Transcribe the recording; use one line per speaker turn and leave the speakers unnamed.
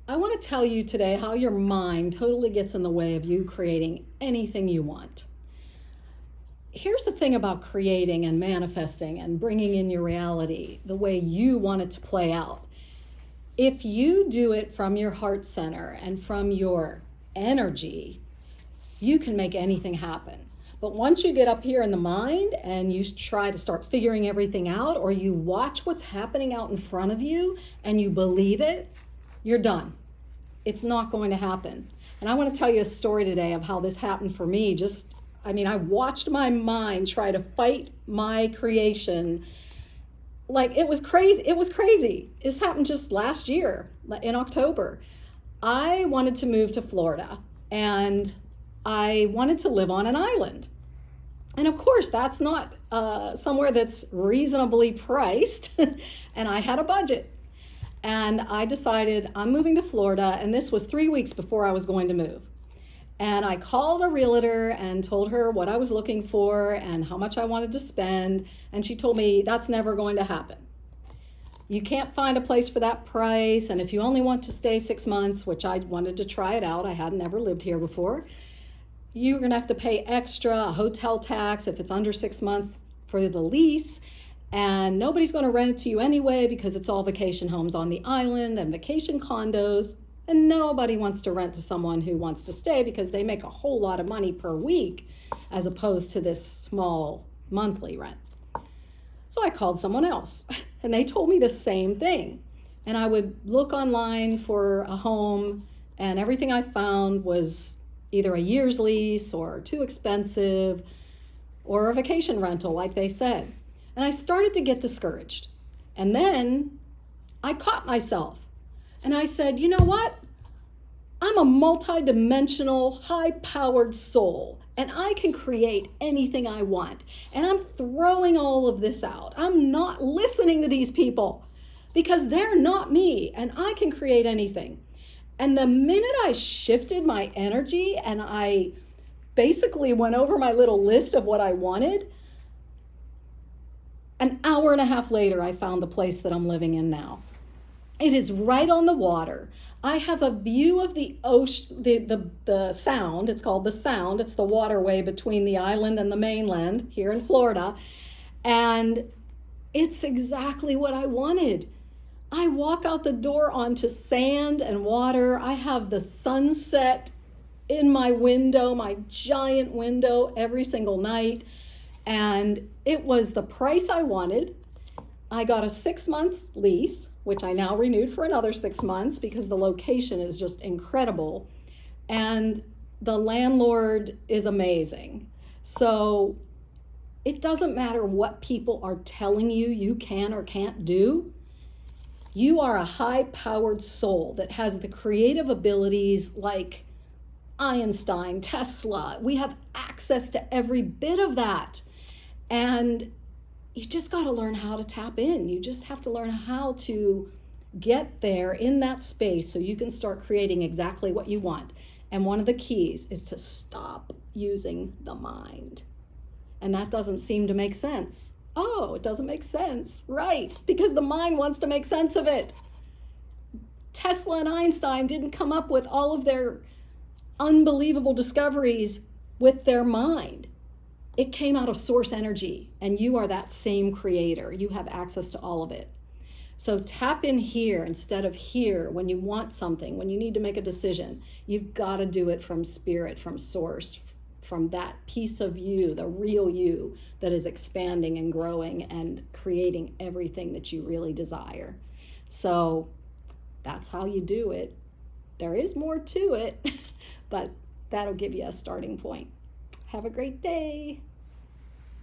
I want to tell you today how your mind totally gets in the way of you creating anything you want. Here's the thing about creating and manifesting and bringing in your reality the way you want it to play out. If you do it from your heart center and from your energy, you can make anything happen. But once you get up here in the mind and you try to start figuring everything out, or you watch what's happening out in front of you and you believe it, you're done. It's not going to happen. And I want to tell you a story today of how this happened for me. I watched my mind try to fight my creation. Like, it was crazy. It was crazy. This happened just last year in October. I wanted to move to Florida and I wanted to live on an island. And of course, that's not somewhere that's reasonably priced. And I had a budget. And I decided I'm moving to Florida, and this was 3 weeks before I was going to move. And I called a realtor and told her what I was looking for and how much I wanted to spend. And she told me that's never going to happen. You can't find a place for that price. And if you only want to stay 6 months, which I wanted to try it out, I hadn't ever lived here before, you're going to have to pay extra, a hotel tax if it's under 6 months for the lease. And nobody's going to rent it to you anyway because it's all vacation homes on the island and vacation condos. And nobody wants to rent to someone who wants to stay because they make a whole lot of money per week as opposed to this small monthly rent. So I called someone else and they told me the same thing. And I would look online for a home and everything I found was either a year's lease or too expensive or a vacation rental, like they said. And I started to get discouraged. And then I caught myself. And I said, you know what? I'm a multidimensional, high-powered soul. And I can create anything I want. And I'm throwing all of this out. I'm not listening to these people because they're not me. And I can create anything. And the minute I shifted my energy and I basically went over my little list of what I wanted, an hour and a half later, I found the place that I'm living in now. It is right on the water. I have a view of the ocean, the Sound. It's called the Sound. It's the waterway between the island and the mainland here in Florida. And it's exactly what I wanted. I walk out the door onto sand and water. I have the sunset in my window, my giant window, every single night. And it was the price I wanted. I got a 6-month lease, which I now renewed for another 6 months because the location is just incredible. And the landlord is amazing. So it doesn't matter what people are telling you you can or can't do. You are a high-powered soul that has the creative abilities like Einstein, Tesla. We have access to every bit of that. And you just got to learn how to tap in. You just have to learn how to get there in that space so you can start creating exactly what you want. And one of the keys is to stop using the mind. And that doesn't seem to make sense. Oh, it doesn't make sense. Right, because the mind wants to make sense of it. Tesla and Einstein didn't come up with all of their unbelievable discoveries with their mind. It came out of source energy, and you are that same creator. You have access to all of it. So tap in here instead of here when you want something, when you need to make a decision. You've got to do it from spirit, from source, from that piece of you, the real you that is expanding and growing and creating everything that you really desire. So that's how you do it. There is more to it, but that'll give you a starting point. Have a great day.